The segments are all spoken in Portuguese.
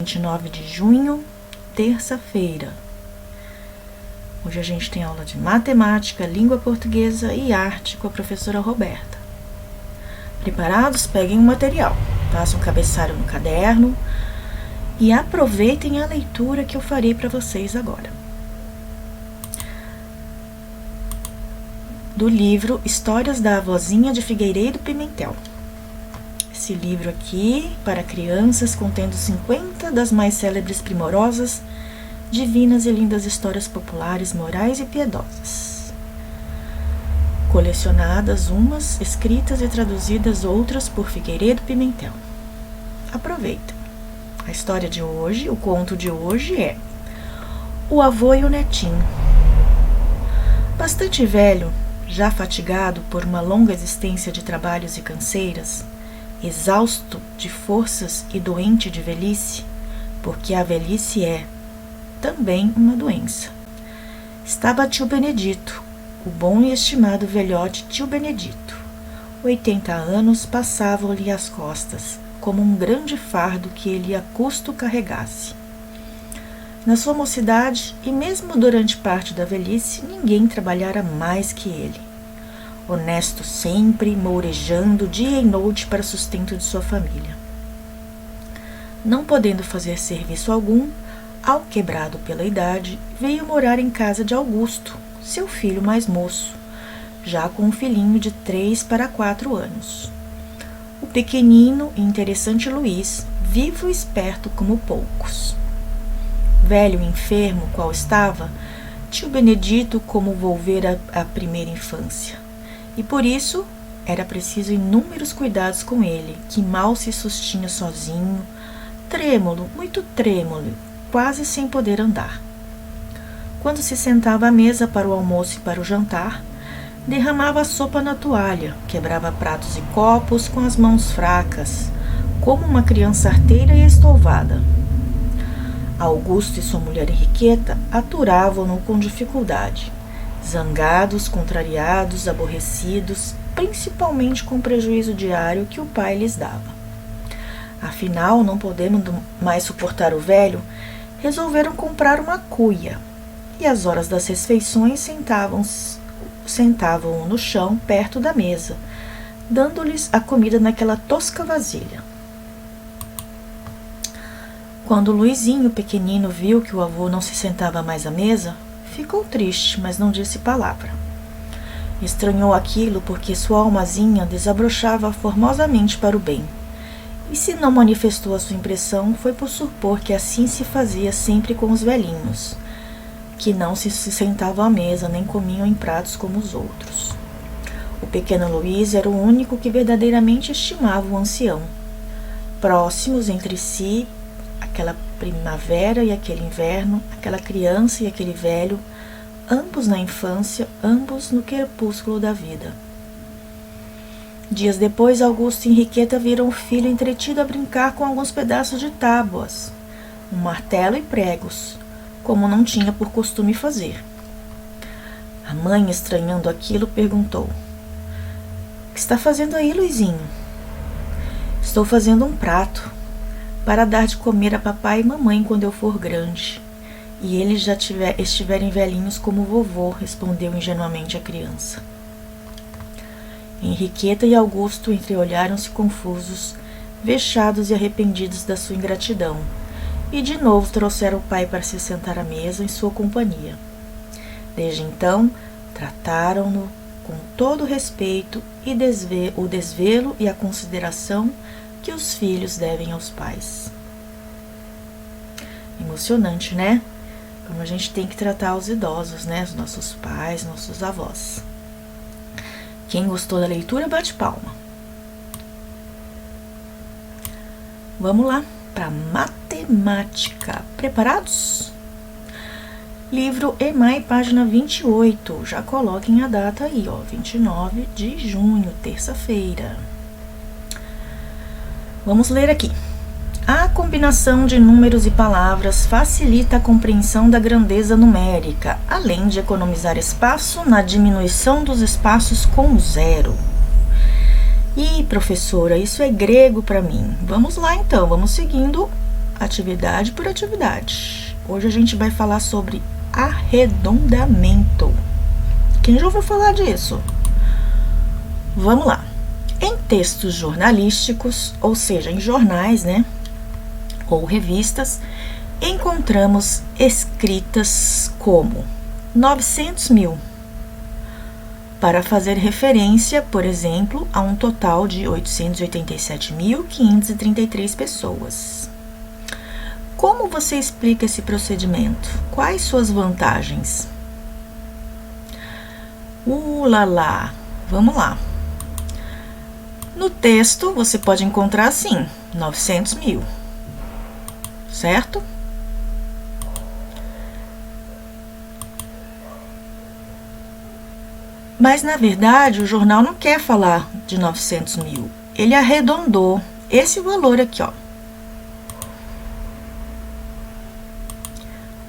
29 de junho, terça-feira. Hoje a gente tem aula de matemática, língua portuguesa e arte com a professora Roberta. Preparados? Peguem o material, façam um cabeçalho no caderno e aproveitem a leitura que eu farei para vocês agora. Do livro Histórias da Avozinha de Figueiredo Pimentel. Esse livro aqui, para crianças, contendo 50 das mais célebres, primorosas, divinas e lindas histórias populares, morais e piedosas. Colecionadas umas, escritas e traduzidas outras por Figueiredo Pimentel. Aproveita. A história de hoje, o conto de hoje é O Avô e o Netinho. Bastante velho, já fatigado por uma longa existência de trabalhos e canseiras, exausto de forças e doente de velhice, porque a velhice é também uma doença. Estava tio Benedito, o bom e estimado velhote tio Benedito. 80 anos passavam-lhe às costas, como um grande fardo que ele a custo carregasse. Na sua mocidade, e mesmo durante parte da velhice, ninguém trabalhara mais que ele. Honesto sempre, mourejando dia e noite para sustento de sua família. Não podendo fazer serviço algum, ao quebrado pela idade, veio morar em casa de Augusto, seu filho mais moço, já com um filhinho de 3 para 4 anos. O pequenino e interessante Luís, vivo e esperto como poucos. Velho e enfermo qual estava, tio Benedito como volvera a primeira infância. E por isso era preciso inúmeros cuidados com ele, que mal se sustinha sozinho, trêmulo, muito trêmulo, quase sem poder andar. Quando se sentava à mesa para o almoço e para o jantar, derramava a sopa na toalha, quebrava pratos e copos com as mãos fracas, como uma criança arteira e estouvada. Augusto e sua mulher Henriqueta aturavam-no com dificuldade, zangados, contrariados, aborrecidos, principalmente com o prejuízo diário que o pai lhes dava. Afinal, não podendo mais suportar o velho, resolveram comprar uma cuia, e às horas das refeições sentavam-o no chão, perto da mesa, dando-lhes a comida naquela tosca vasilha. Quando Luizinho, pequenino, viu que o avô não se sentava mais à mesa, ficou triste, mas não disse palavra. Estranhou aquilo porque sua almazinha desabrochava formosamente para o bem. E se não manifestou a sua impressão, foi por supor que assim se fazia sempre com os velhinhos, que não se sentavam à mesa nem comiam em pratos como os outros. O pequeno Luís era o único que verdadeiramente estimava o ancião. Próximos entre si, aquela primavera e aquele inverno, aquela criança e aquele velho, ambos na infância, ambos no crepúsculo da vida. Dias depois, Augusto e Henriqueta viram o filho entretido a brincar com alguns pedaços de tábuas, um martelo e pregos, como não tinha por costume fazer. A mãe, estranhando aquilo, perguntou: "O que está fazendo aí, Luizinho?" "Estou fazendo um prato para dar de comer a papai e mamãe quando eu for grande, e eles já estiverem velhinhos como o vovô", respondeu ingenuamente a criança. Henriqueta e Augusto entreolharam-se confusos, vexados e arrependidos da sua ingratidão, e de novo trouxeram o pai para se sentar à mesa em sua companhia. Desde então, trataram-no com todo o respeito e o desvelo e a consideração que os filhos devem aos pais. Emocionante, né? Como a gente tem que tratar os idosos, né? Os nossos pais, nossos avós. Quem gostou da leitura, bate palma. Vamos lá para matemática. Preparados? Livro EMAI, página 28. Já coloquem a data aí, ó, 29 de junho, terça-feira. Vamos ler aqui. A combinação de números e palavras facilita a compreensão da grandeza numérica, além de economizar espaço na diminuição dos espaços com zero. Ih, professora, isso é grego para mim. Vamos lá então, vamos seguindo atividade por atividade. Hoje a gente vai falar sobre arredondamento. Quem já ouviu falar disso? Vamos lá. Em textos jornalísticos, ou seja, em jornais, né, ou revistas, encontramos escritas como 900 mil, para fazer referência, por exemplo, a um total de 887.533 pessoas. Como você explica esse procedimento? Quais suas vantagens? Lá, vamos lá. No texto, você pode encontrar assim, 900 mil, certo? Mas, na verdade, o jornal não quer falar de 900 mil. Ele arredondou esse valor aqui, ó.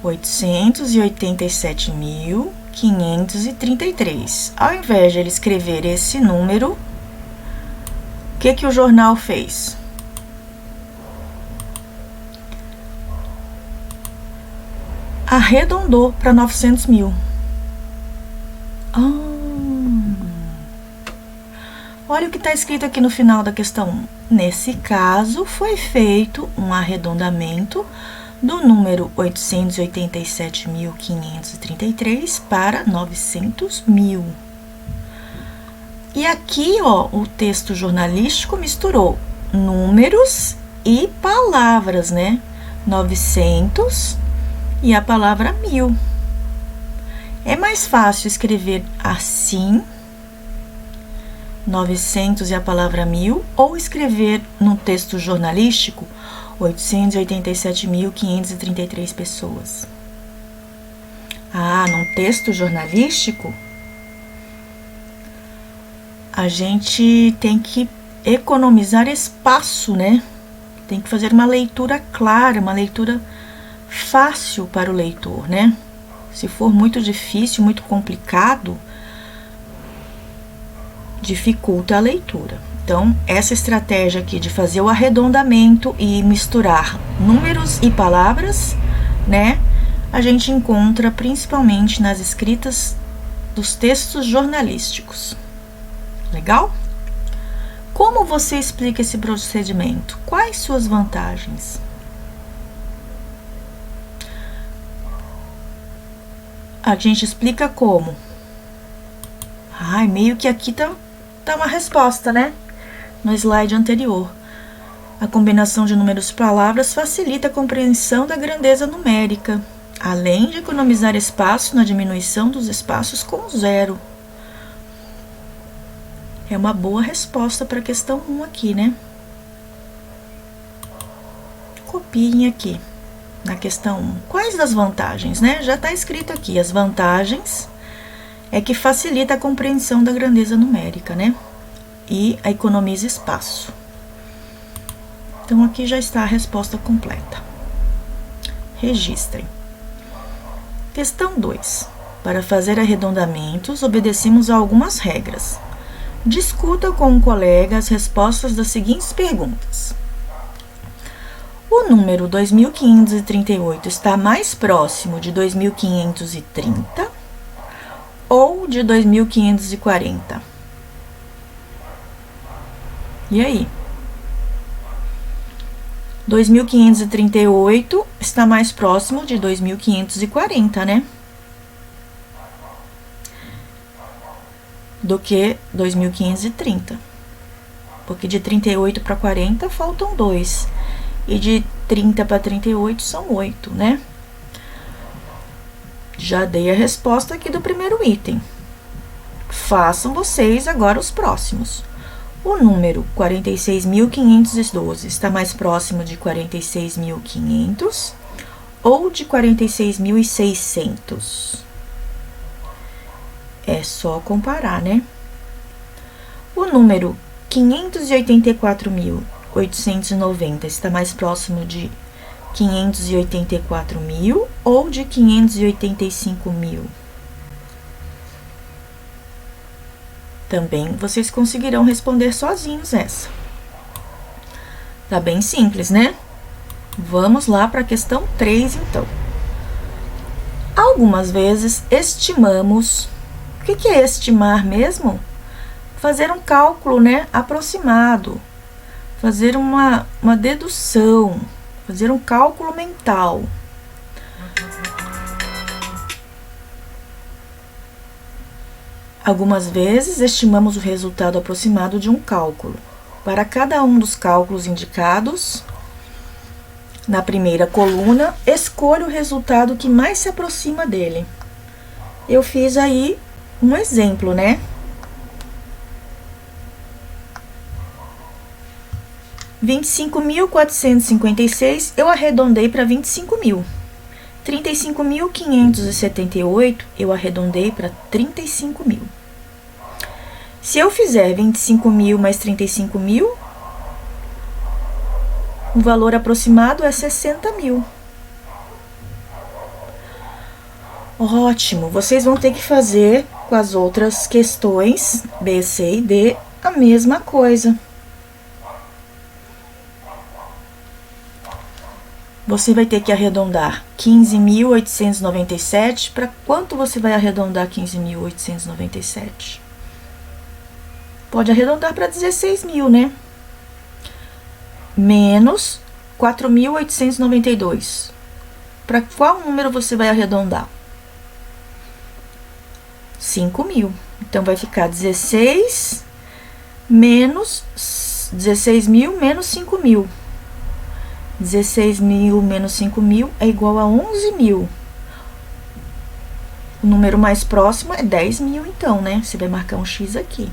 887.533. Ao invés de ele escrever esse número, o que o jornal fez? Arredondou para 900 mil. Olha o que está escrito aqui no final da questão 1. Nesse caso, foi feito um arredondamento do número 887.533 para 900 mil. E aqui, ó, o texto jornalístico misturou números e palavras, né? 900 e a palavra mil. É mais fácil escrever assim, 900 e a palavra mil, ou escrever num texto jornalístico 887.533 pessoas. Num texto jornalístico, a gente tem que economizar espaço, né? Tem que fazer uma leitura clara, uma leitura fácil para o leitor, né? Se for muito difícil, muito complicado, dificulta a leitura. Então, essa estratégia aqui de fazer o arredondamento e misturar números e palavras, né, a gente encontra principalmente nas escritas dos textos jornalísticos. Legal? Como você explica esse procedimento? Quais suas vantagens? A gente explica como? Meio que aqui tá uma resposta, né? No slide anterior. A combinação de números e palavras facilita a compreensão da grandeza numérica, além de economizar espaço na diminuição dos espaços com zero. É uma boa resposta para a questão 1 aqui, né? Copiem aqui, na questão 1. Quais as vantagens, né? Já está escrito aqui. As vantagens é que facilita a compreensão da grandeza numérica, né? E economiza espaço. Então, aqui já está a resposta completa. Registrem. Questão 2. Para fazer arredondamentos, obedecemos a algumas regras. Discuta com um colega as respostas das seguintes perguntas. O número 2.538 está mais próximo de 2.530 ou de 2.540? E aí? 2.538 está mais próximo de 2.540, né? Do que 2.530. Porque de 38 para 40 faltam 2. E de 30 para 38 são 8, né? Já dei a resposta aqui do primeiro item. Façam vocês agora os próximos. O número 46.512 está mais próximo de 46.500 ou de 46.600? É só comparar, né? O número 584.890 está mais próximo de 584.000 ou de 585.000? Também vocês conseguirão responder sozinhos essa. Tá bem simples, né? Vamos lá para a questão 3, então. Algumas vezes estimamos. O que é estimar mesmo? Fazer um cálculo, né, aproximado. Fazer uma dedução. Fazer um cálculo mental. Algumas vezes estimamos o resultado aproximado de um cálculo. Para cada um dos cálculos indicados, na primeira coluna, escolha o resultado que mais se aproxima dele. Eu fiz aí um exemplo, né? R$ 25.456, eu arredondei para 25.000. 35.578, eu arredondei para 35.000. Se eu fizer 25.000 mais 35.000, o valor aproximado é 60.000. Ótimo, vocês vão ter que fazer com as outras questões B, C e D a mesma coisa. Você vai ter que arredondar 15.897. Para quanto você vai arredondar 15.897? Pode arredondar para 16.000, né? Menos 4.892. Para qual número você vai arredondar? 5.000. Então, vai ficar 16 menos 16.000 menos 5.000. 16.000 menos 5.000 é igual a 11.000. O número mais próximo é 10.000, então, né? Você vai marcar um X aqui.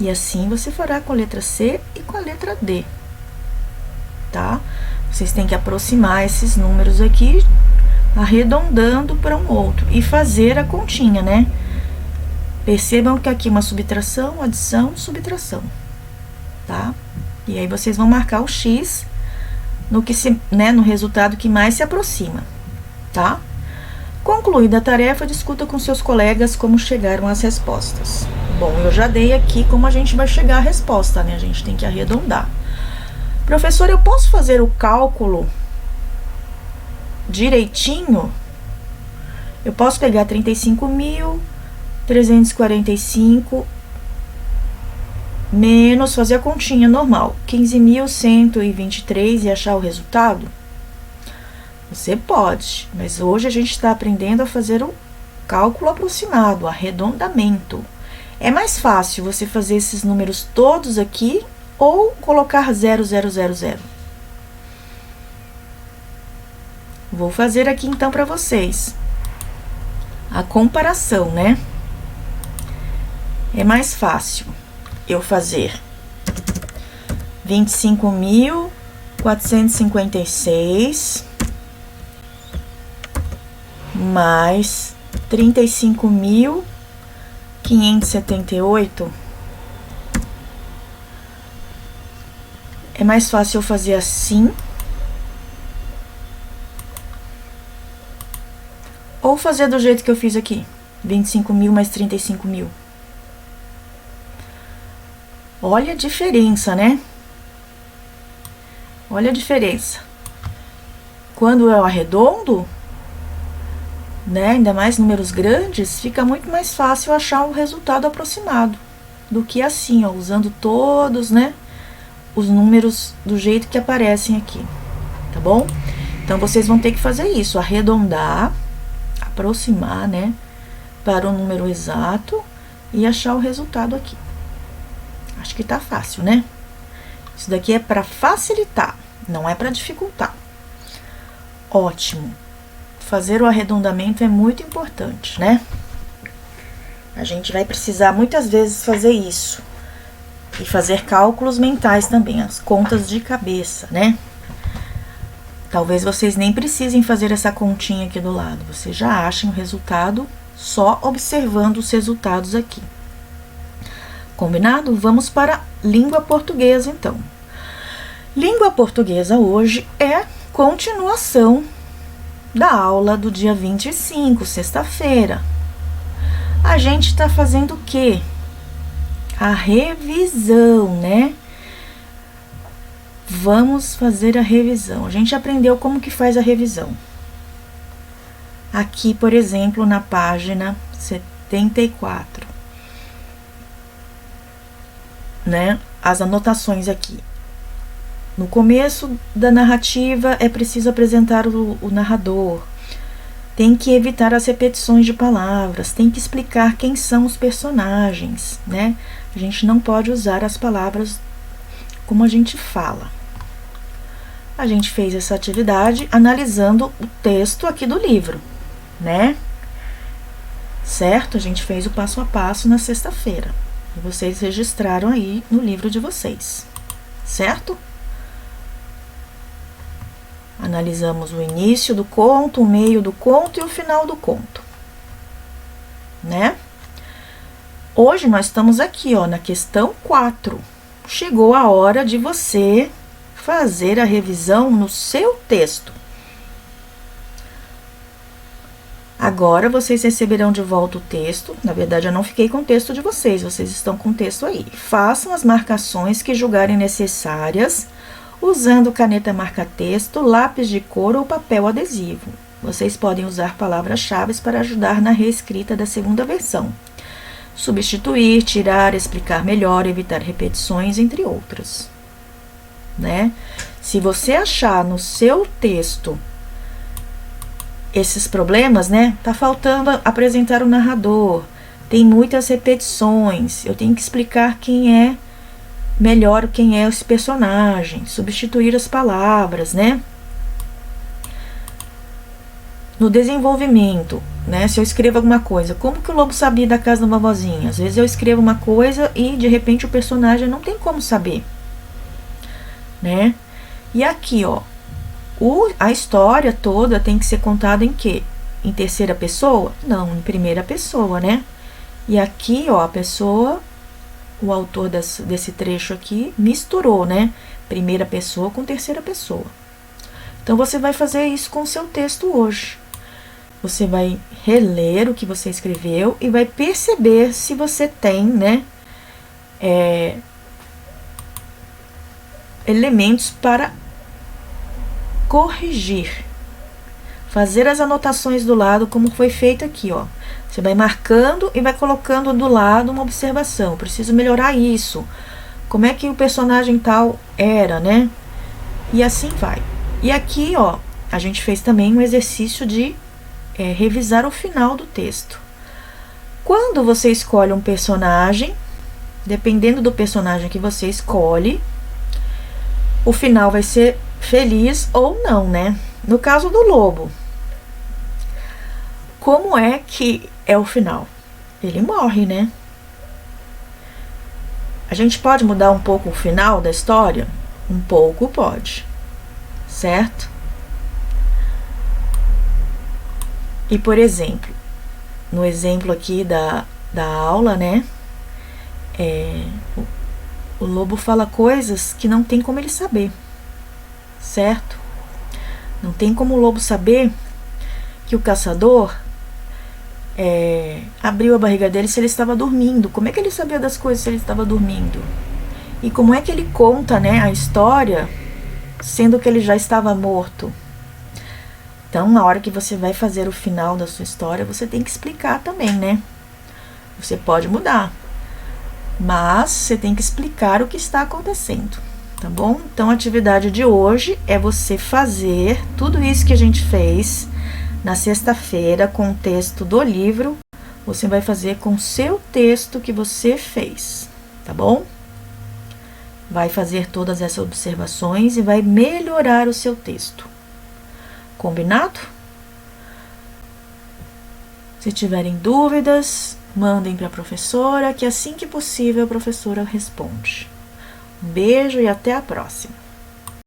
E assim você fará com a letra C e com a letra D. Tá? Vocês têm que aproximar esses números aqui, arredondando para um outro. E fazer a continha, né? Percebam que aqui é uma subtração, adição, subtração. Tá? E aí vocês vão marcar o X no resultado que mais se aproxima, tá? Concluída a tarefa, discuta com seus colegas como chegaram às respostas. Bom, eu já dei aqui como a gente vai chegar à resposta, né? A gente tem que arredondar. Professor, eu posso fazer o cálculo direitinho? Eu posso pegar 35.345 menos, fazer a continha normal, 15.123 e achar o resultado? Você pode, mas hoje a gente está aprendendo a fazer o cálculo aproximado, arredondamento. É mais fácil você fazer esses números todos aqui ou colocar 0,000. Vou fazer aqui então para vocês a comparação, né? É mais fácil eu fazer 25.456 mais 35.578. É mais fácil eu fazer assim ou fazer do jeito que eu fiz aqui, 25.000 mais 35.000. Olha a diferença, né? Olha a diferença. Quando eu arredondo, né, ainda mais números grandes, fica muito mais fácil achar um resultado aproximado do que assim, ó, usando todos, né, os números do jeito que aparecem aqui, tá bom? Então, vocês vão ter que fazer isso, arredondar, aproximar, né, para o número exato e achar o resultado aqui. Acho que tá fácil, né? Isso daqui é para facilitar, não é para dificultar. Ótimo. Fazer o arredondamento é muito importante, né? A gente vai precisar muitas vezes fazer isso. E fazer cálculos mentais também, as contas de cabeça, né? Talvez vocês nem precisem fazer essa continha aqui do lado. Vocês já achem o resultado só observando os resultados aqui. Combinado? Vamos para língua portuguesa, então. Língua portuguesa hoje é continuação da aula do dia 25, sexta-feira. A gente está fazendo o quê? A revisão, né? Vamos fazer a revisão. A gente aprendeu como que faz a revisão. Aqui, por exemplo, na página 74, né? As anotações aqui. No começo da narrativa é preciso apresentar o narrador. Tem que evitar as repetições de palavras, tem que explicar quem são os personagens, né? A gente não pode usar as palavras como a gente fala. A gente fez essa atividade analisando o texto aqui do livro, né? Certo? A gente fez o passo a passo na sexta-feira. E vocês registraram aí no livro de vocês, certo? Analisamos o início do conto, o meio do conto e o final do conto, né? Hoje nós estamos aqui, ó, na questão 4. Chegou a hora de você fazer a revisão no seu texto. Agora vocês receberão de volta o texto. Na verdade, eu não fiquei com o texto de vocês, vocês estão com o texto aí. Façam as marcações que julgarem necessárias, usando caneta marca-texto, lápis de cor ou papel adesivo. Vocês podem usar palavras-chave para ajudar na reescrita da segunda versão. Substituir, tirar, explicar melhor, evitar repetições, entre outras, né? Se você achar no seu texto esses problemas, né? Tá faltando apresentar o narrador, tem muitas repetições, eu tenho que explicar quem é melhor, quem é esse personagem, substituir as palavras, né? No desenvolvimento, né? Se eu escrevo alguma coisa, como que o lobo sabia da casa da vovozinha? Às vezes eu escrevo uma coisa e de repente o personagem não tem como saber, né? E aqui, ó, a história toda tem que ser contada em quê? Em terceira pessoa? Não, em primeira pessoa, né? E aqui, ó, a pessoa, o autor desse trecho aqui misturou, né? Primeira pessoa com terceira pessoa. Então, você vai fazer isso com o seu texto hoje. Você vai reler o que você escreveu e vai perceber se você tem, né, elementos para corrigir. Fazer as anotações do lado, como foi feito aqui, ó. Você vai marcando e vai colocando do lado uma observação. Preciso melhorar isso. Como é que o personagem tal era, né? E assim vai. E aqui, ó, a gente fez também um exercício de revisar o final do texto. Quando você escolhe um personagem, dependendo do personagem que você escolhe, o final vai ser feliz ou não, né? No caso do lobo, como é que é o final? Ele morre, né? A gente pode mudar um pouco o final da história? Um pouco pode, certo? E, por exemplo, no exemplo aqui da aula, né? O lobo fala coisas que não tem como ele saber, certo? Não tem como o lobo saber que o caçador abriu a barriga dele se ele estava dormindo. Como é que ele sabia das coisas se ele estava dormindo? E como é que ele conta, né, a história, sendo que ele já estava morto? Então, na hora que você vai fazer o final da sua história, você tem que explicar também, né? Você pode mudar, mas você tem que explicar o que está acontecendo, tá bom? Então, a atividade de hoje é você fazer tudo isso que a gente fez na sexta-feira com o texto do livro. Você vai fazer com o seu texto que você fez, tá bom? Vai fazer todas essas observações e vai melhorar o seu texto. Combinado? Se tiverem dúvidas, mandem para a professora, que assim que possível a professora responde. Um beijo e até a próxima!